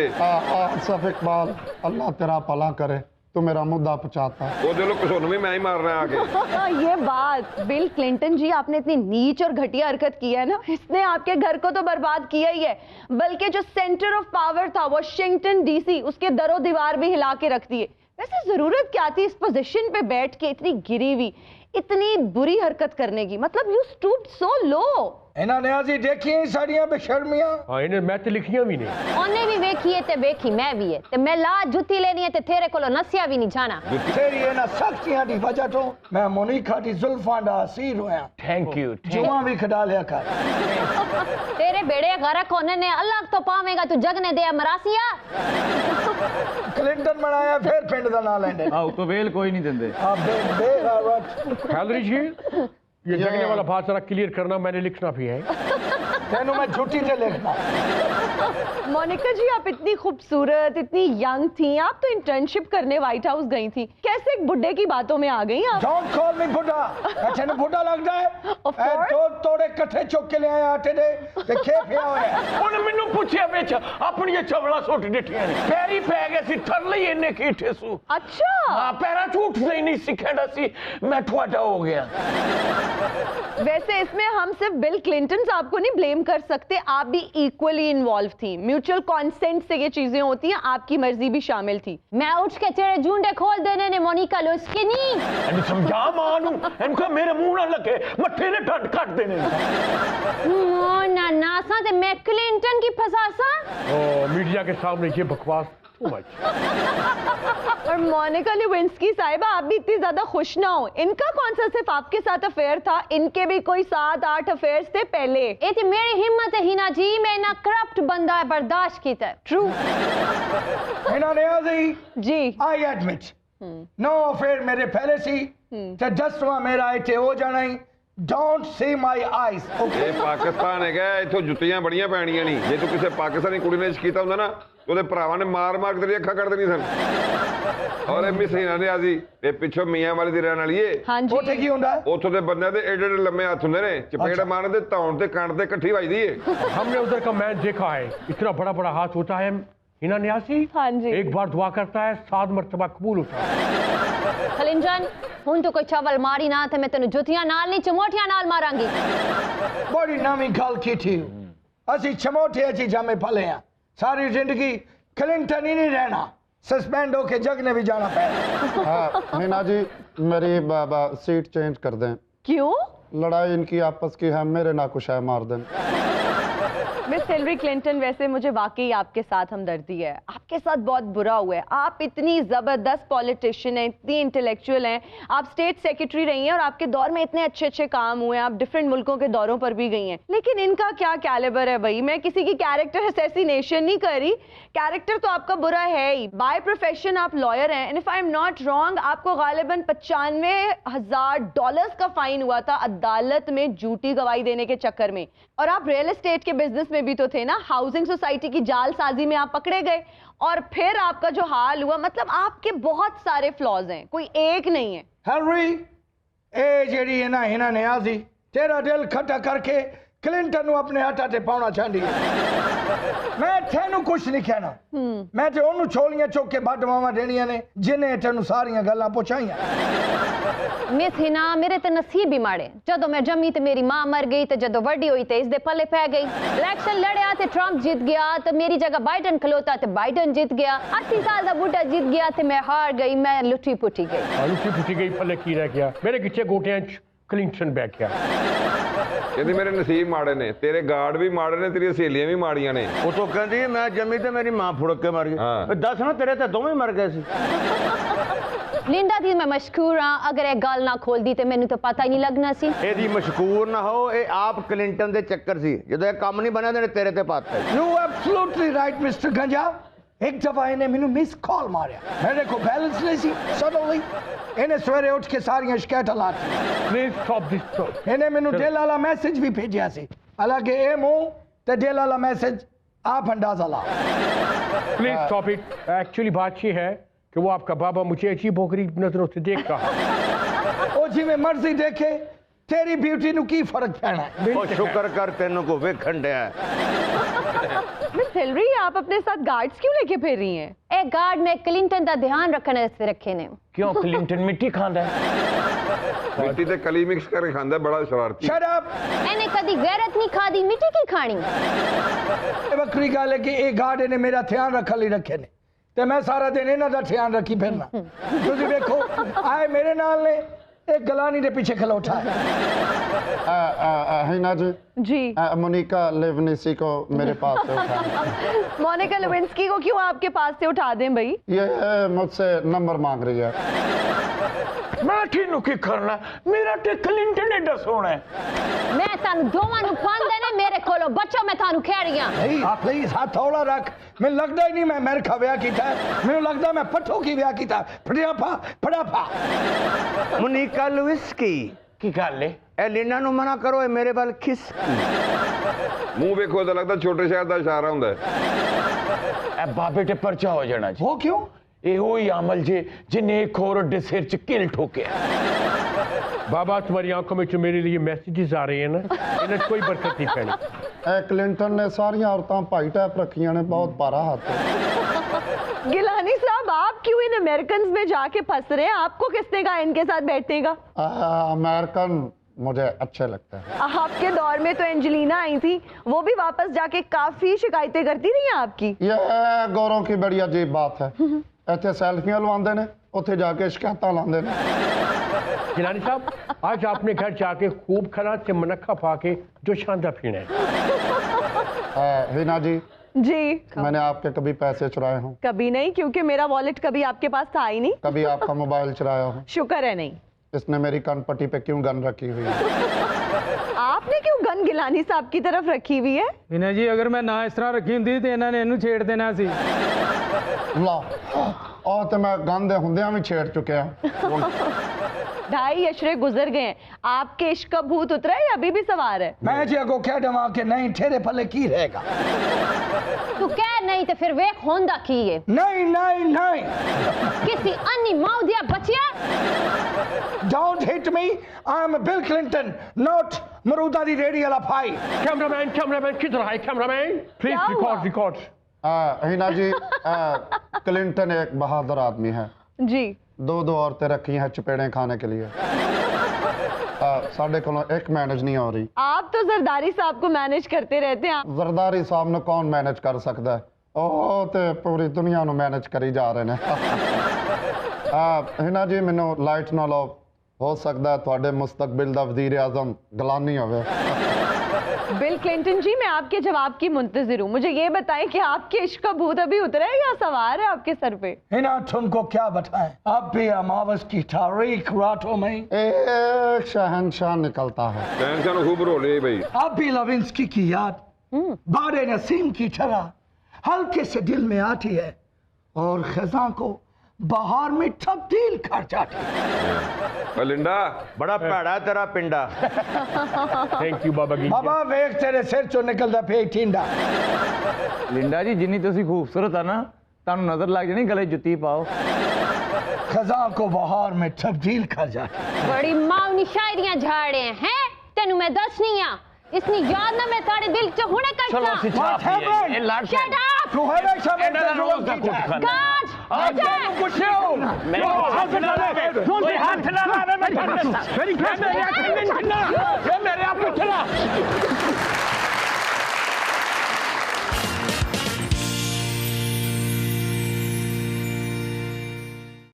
सफ इकबाल अल्लाह तेरा भला करे, तू मेरा मुद्दा पहुंचाता। वो जो लोग कुछ भी मैं ही मार रहा है आगे। ये बात बिल क्लिंटन जी, आपने इतनी नीच और घटिया हरकत की है ना, इसने आपके घर को तो बर्बाद किया ही है, बल्कि जो सेंटर ऑफ पावर था वाशिंगटन डीसी, उसके दरो दीवार भी हिला के रख दिए। वैसे जरूरत क्या थी इस पोजीशन पे बैठ के इतनी गिरी हुई, इतनी बुरी हरकत करने की? मतलब यू स्टूप्ड सो लो। इन्होंने अजी देखी साड़ियां बेशर्मियां। हाँ इन्हें मैं तो लिखियां भी नहीं। ਉਹਨੇ ਵੀ ਵੇਖੀ ਹੈ ਤੇ ਵੇਖੀ ਮੈਂ ਵੀ ਹੈ ਤੇ ਮੈਂ ਲਾ ਜੁੱਤੀ ਲੈਣੀ ਹੈ ਤੇ ਤੇਰੇ ਕੋਲੋਂ ਨਸਿਆ ਵੀ ਨਹੀਂ ਜਾਣਾ। तेरी इना सख्तियां दी वजह तो मैं मोनिका दी जुल्फां दा असीर होया। Thank you. जुआ भी खड़ा लिया कर। तेरे बेड़े गरक होने ने अलग तो पावेगा तू जगने दे मरासिया। क्लिंटन बनाया फिर पिंड दा नाम लेंदे। आओ तो वेल कोई नहीं देंदे। हैदरी जी ये जगने वाला बात जरा क्लियर करना, मैंने लिखना भी है। तेनू मैं झूठी से लिखना। मोनिका जी आप इतनी खूबसूरत, इतनी यंग थी, आप तो इंटर्नशिप करने व्हाइट हाउस गई थी, कैसे एक बुड्ढे की बातों में आ गई आप? Don't call me बुड्ढा। अच्छा ना बुड्ढा लगता है? Of course। दो तोड़े कट्ठे चुक के ले आए आटे दे ते खे पिया होया। ਉਹਨੇ ਮੈਨੂੰ ਪੁੱਛਿਆ ਵਿੱਚ ਆਪਣੀਆਂ ਚਵਲਾ ਸੁੱਟ ਦਿੱਤੀਆਂ ਨੇ, ਪੈਰੀ ਪੈ ਗਏ ਸੀ ਥਰ ਲਈ ਇਹਨੇ ਕੀਠੇ ਸੂ। अच्छा ਹਾਂ ਪੈਰਾਂ ਝੂਠ ਨਹੀਂ ਨਹੀਂ ਸਿੱਖਣਾ ਸੀ, ਮੈਂ ਤੁਹਾਡਾ ਹੋ ਗਿਆ। वैसे इसमें हम सिर्फ बिल क्लिंटन साहब को नहीं ब्लेम कर सकते, आप भी इक्वली इन्वॉल्व थी। म्यूचुअल कॉन्सेंट से ये चीजें होती हैं, आपकी मर्जी भी शामिल थी। मैं उठ के तेरे जूंडे खोल देने ने मोनिका लुस्की नहीं। ਇਹਨੂੰ ਸਮਝਾ ਮਾਂ ਨੂੰ, ਇਹਨੂੰ ਕਹ ਮੇਰੇ ਮੂੰਹ ਨਾਲ ਲੱਗੇ, ਮੱਥੇ ਨੇ ਢੱਡ ਕੱਟ ਦੇਣੇ। ना नासा ते मैं क्लिंटन की फसासा। ओ मीडिया के सामने ये बकवास too much। और मोनिका लेविंस्की साहिबा आप भी इतनी ज्यादा खुश ना हो, इनका कौन सा सिर्फ आपके साथ अफेयर था, इनके भी कोई 7-8 अफेयर्स थे पहले। ये तो मेरी हिम्मत है हिना जी, मैं ना करप्ट बंदा बर्दाश्त की था। ट्रू। इन्होंने अजी जी आई एडमिट नो अफेयर मेरे पहले सी ते 10वां मेरा इथे हो जाना ही। Don't see my eyes. ਇਹ ਪਾਕਿਸਤਾਨ ਹੈਗਾ, ਇੱਥੋਂ ਜੁੱਤੀਆਂ ਬੜੀਆਂ ਪੈਣੀਆਂ ਨਹੀਂ। ਜੇ ਤੂੰ ਕਿਸੇ ਪਾਕਿਸਤਾਨੀ ਕੁੜੀ ਨੇ ਕੀਤਾ ਹੁੰਦਾ ਨਾ, ਉਹਦੇ ਭਰਾਵਾਂ ਨੇ ਮਾਰ ਮਾਰ ਕੇ ਤੇਰੀ ਅੱਖਾਂ ਕੱਢ ਦੇਣੀ ਸਨ। ਔਰ ਇਹ ਮਿਸ ਹੀਨਾ ਨੇ ਆਜੀ ਇਹ ਪਿੱਛੋਂ ਮੀਆਂ ਵਾਲੀ ਦੀ ਰਹਿਣ ਵਾਲੀ ਏ। ਹਾਂਜੀ ਉੱਥੇ ਕੀ ਹੁੰਦਾ? ਉੱਥੋਂ ਦੇ ਬੰਦਿਆਂ ਦੇ ਏਡੇ ਏਡੇ ਲੰਮੇ ਹੱਥ ਹੁੰਦੇ ਨੇ, ਚਪੇੜ ਮਾਰਨ ਤੇ ਧੌਣ ਤੇ ਕੰਨ ਤੇ ਇਕੱਠੀ ਵੱਜਦੀ ਏ। हमने उधर का मैच देखा है, इतना बड़ा बड़ा हाथ होता है। हिना न्यासी हाँ जी। एक बार दुआ करता है 7 मर्तबा कबूल होता है। खलिंजन हुन तो कोई चवल मारी ना थे, मैं तेन जुतियां नाल नहीं चमोटियां नाल मारांगी। बड़ी नवी गल की थी। असी छमोटे चीजा में पले हैं, सारी जिंदगी क्लिंटन ही नहीं रहना, सस्पेंड होके जगने भी जाना पड़ा। हाँ मीना जी मेरी सीट चेंज कर दें। क्यों? लड़ाई इनकी आपस की है, मेरे ना कुछ है मार दें। मिस हिलरी क्लिंटन वैसे मुझे वाकई आपके साथ हमदर्दी है, आपके साथ बहुत बुरा हुआ है। आप इतनी ज़बरदस्त पॉलिटिशियन हैं, इतनी इंटेलेक्चुअल हैं, आप स्टेट सेक्रेटरी रही हैं और आपके दौर में इतने अच्छे अच्छे काम हुए हैं, आप डिफरेंट मुल्कों के दौरों पर भी गई हैं। लेकिन इनका क्या कैलिबर है भाई, मैं किसी की कैरेक्टर असैसिनेशन नहीं कर रही, कैरेक्टर तो आपका बुरा है ही। बाय प्रोफेशन आप लॉयर हैं, and if I am not wrong आपको गालिबन $95,000 का फाइन हुआ था अदालत में झूठी गवाही देने के चक्कर में। और आप रियल एस्टेट के बिजनेस में भी तो थे ना, हाउसिंग सोसाइटी की जालसाजी में आप पकड़े गए और फिर आपका जो हाल हुआ, मतलब आपके बहुत सारे फ्लॉज हैं, कोई एक नहीं है। हेनरी ए जेडी है ना हिना ने आजी तेरा दिल खट्टा करके क्लिंटन ਨੂੰ ਆਪਣੇ ਹੱਥਾਂ ਤੇ ਪਾਉਣਾ ਚਾਹੁੰਦੀ ਹੈ। ਮੈਂ ਤੈਨੂੰ ਕੁਝ ਨਹੀਂ ਕਹਿਣਾ, ਮੈਂ ਤੇ ਉਹਨੂੰ ਛੋਲੀਆਂ ਚੁੱਕ ਕੇ ਬਾਡਵਾਵਾਂ ਦੇਣੀਆਂ ਨੇ ਜਿਨੇ ਤੈਨੂੰ ਸਾਰੀਆਂ ਗੱਲਾਂ ਪੁੱਛਾਈਆਂ। मिस हिना मेरे ते नसीब ही माड़े, जदों मैं जमी ते मेरी मां मर गई, ते जदों वड्डी हुई ते इसदे पल्ले पै गई। इलेक्शन लड़िया ते ट्रंप जीत गया, तो मेरी जगह बाइडन खलोता ते बाइडन जीत गया। 80 साल दा बूढ़ा जीत गया ते मैं हार गई, मैं लुटी पुटी गई। लुटी पुटी गई पल्ले की रह गया, मेरे गिच्चे गोटियां क्लिंटन बैठ गया। ਕਹਿੰਦੀ ਮੇਰੇ ਨਸੀਬ ਮਾੜੇ ਨੇ, ਤੇਰੇ ਗਾਰਡ ਵੀ ਮਾੜੇ ਨੇ, ਤੇਰੀਆਂ ਸਹੇਲੀਆਂ ਵੀ ਮਾੜੀਆਂ ਨੇ। ਉਹ ਤੋਂ ਕਹਿੰਦੀ ਮੈਂ ਜੰਮੀ ਤੇ ਮੇਰੀ ਮਾਂ ਫੁੜਕ ਕੇ ਮਰ ਗਈ। ਦੱਸ ਨਾ ਤੇਰੇ ਤੇ ਦੋਵੇਂ ਮਰ ਗਏ ਸੀ। लिंडा दी मैं मशकूर हाँ, अगर एक गल ना खोल दी तो मैनू तो पता ही नहीं लगना सी। ਇਹਦੀ ਮਸ਼ਕੂਰ ਨਾ ਹੋ, ਇਹ ਆਪ ਕਲਿੰਟਨ ਦੇ ਚੱਕਰ ਸੀ, ਜਦੋਂ ਇਹ ਕੰਮ ਨਹੀਂ ਬਣਿਆ ਤੇ ਤੇਰੇ ਤੇ ਪਾਤਾ। You absolutely right Mr. गंजा। एक दफा इन्हें मैनू मिस कॉल मारिया, मेरे को बैलेंस नहीं सी, सडनली इन्हें सवेरे उठ के सारियां शिकायत लाती। Please stop this. इन्हें मैनू दिल वाला मैसेज भी भेजा सी, हालांकि ए मुंह ते दिल वाला मैसेज आप अंदाजा ला। Please stop it. एक्चुअली बात ये है कि वो आपका बाबा मुझे अजीब गरीब नजरों से देख रहा है। ओ जिवें मर्जी देखे, तेरी ब्यूटी नु की फर्क पैना है। ਉਹ ਸ਼ੁਕਰ ਕਰ ਤੈਨੂੰ ਕੋ ਵੇਖਣ ਡਿਆ। मिस हिलरी आप अपने साथ गार्ड्स क्यों लेके फिर रही हैं? ए गार्ड में क्लिंटन का ध्यान रखने से रखे ने। क्यों क्लिंटन मिट्टी खांदा है? ਮਿੱਟੀ ਤੇ ਕਲੀ ਮਿਕਸ ਕਰਕੇ ਖਾਂਦਾ, ਬੜਾ ਸ਼ਰਾਰਤੀ। Shut up। एने कदी गैरत नहीं खादी, मिट्टी की खानी। ਇਹ ਵੱਖਰੀ ਗੱਲ ਹੈ ਕਿ ਇਹ ਗਾਰਡ ਨੇ ਮੇਰਾ ਧਿਆਨ ਰੱਖਣ ਲਈ ਰੱਖੇ ਨੇ ਤੇ ਮੈਂ ਸਾਰਾ ਦਿਨ ਇਹਨਾਂ ਦਾ ਧਿਆਨ ਰੱਖੀ ਫਿਰਨਾ। ਤੁਸੀਂ ਵੇਖੋ ਆਏ ਮੇਰੇ ਨਾਲ ਨੇ एक गलानी के पीछे खलोटा है। हिना जी जी मोनिका लेविन्स्की को मेरे पास से उठा। मोनिका लेविन्स्की को क्यों आपके पास से उठा दें भाई? ये मुझसे नंबर मांग रही है। मैं ठीक की करना, मेरा ते क्लिंटन एडा सोना है। मैं तानु दोवां नु फंद देने मेरे कोलो बच्चो मैं तानु कह रही हां। प्लीज हाथ थोड़ा रख। मैं लगता ही नहीं मैं मेरे का ब्याह कीता है, मैंने लगता मैं पट्ठों की ब्याह कीता। फटाफा मोनिका लेविन्स्की की गल है, ए लिंडा नु मना करो, ए मेरे वाल खिस ਮੂੰਹ ਵੇਖੋ ਤਾਂ ਲੱਗਦਾ ਛੋਟੇ ਸ਼ਹਿਰ ਦਾ ਇਸ਼ਾਰਾ ਹੁੰਦਾ ਹੈ। ए बाबे ते परचा हो जाना जी। वो क्यों? ਇਹੋ ਹੀ ਅਮਲ ਜੇ ਜਿਨੇ ਇੱਕ ਹੋਰ ਦੇ ਸਿਰ 'ਚ ਕਿਲ ਠੋਕਿਆ। बाबा तुम्हारी आंखों में जो मेरे लिए मैसेजेस आ रहे हैं ना, इन्हें कोई बरकत नहीं पैनी। क्लिंटन ने सारी औरतां भाई टैप रखियां ने, बहुत भारा हाथ है। गिलानी साहब आप क्यों इन अमेरिकन में जाके फंस रहे हैं? आपको किसने कहा इनके साथ बैठने का? अमेरिकन मुझे अच्छे लगते हैं। आपके दौर में तो एंजेलिना आई थी, वो भी वापस जाके काफी शिकायतें करती रही हैं आपकी। ये गोरों की बड़ी अजीब बात है, इतने सेल्फियां लवांदे ने, उथे जाके शिकायतां लांदे ने। गिलानी साहब आज आपने घर जाके खूब खराब से मनक्खा पा के जो शानदार पीना है। हिना जी जी मैंने आपके कभी पैसे चुराए हों? कभी नहीं, क्योंकि मेरा वॉलेट कभी आपके पास था ही नहीं। कभी आपका मोबाइल चुराया हो? शुक्र है नहीं। इसने मेरी कनपट्टी पे क्यों गन रखी हुई है? आपने क्यों गन गिलानी साहब की तरफ रखी हुई है? हिना जी अगर मैं ना इस तरह रखी होंदी तो इन्होंने इन्हू छेड़ देना सी। ला और तो मैं गन दे हुंदियां भी छेड़ चुके हैं। 2.5 अशरे गुजर गए हैं, आपके इश्क का भूत उतरा है या अभी भी सवार है? मैं जी को कह दवा कि नहीं ठेरे पल्ले की रहेगा। तू कह नहीं तो फिर वेख होंदा की है। नहीं नहीं नहीं किसी अन्नी माऊ दिया बचिया। Don't hit me. I am Bill Clinton, not मरूदा दी रेडी वाला भाई। कैमरामैन किधर है? Cameraman please record. Hina ji Clinton एक बहादुर आदमी है जी। 2 औरतें रखी हैं चपेड़े खाने के लिए। साढ़े को एक मैनेज नहीं हो रही। आप तो जरदारी साहब को मैनेज करते रहते हैं। जरदारी साहब ने कौन मैनेज कर सकता है? ओह ते पूरी दुनिया नु मैनेज करी जा रहे हैं। हिना जी मैनू लाइट ना लो, हो सकता है थोड़े मुस्तकबिल दा वजीर आजम गलानी होवे। बिल क्लिंटन जी मैं आपके जवाब की मुंतजिर हूँ। मुझे ये बताएं कि आपके इश्क का भूत अभी उतरा है या सवार है आपके सर पे? हिना तुमको क्या बताएं, अब भी अमावस की तारीख रातों में एक शहंशाह निकलता है। शहंशाह को खूब रोले भाई। अब भी लेविन्स्की की याद बारे नसीम की तरह हल्के से दिल में आती है और खज़ां को बाहर में तब्दील कर जाती है। लिंडा बड़ा भैड़ा तेरा पिंडा। थैंक यू बाबा जी। बाबा वेख तेरे सिर चो निकलदा पे टिंडा। लिंडा जी जिन्नी तुसी खूबसूरत है ना, तानू नजर लग जानी, गले जुत्ती पाओ। खज़ां को बाहर में तब्दील कर जाती है। बड़ी मावनी शायरियां झाड़े हैं तेनू मैं दसनी आ, इसनी याद ना मैं तारे दिल च हुणे चलो करता। सी छाप ये लाड Shut up! तू है ना सब ਇਹਨਾਂ ਦਾ ਰੋਜ਼ ਦਾ ਕੁੱਟ ਖਾਣਾ। God! पूछो मैं हथ ना लावे, कोई हथ ना लावे, मैं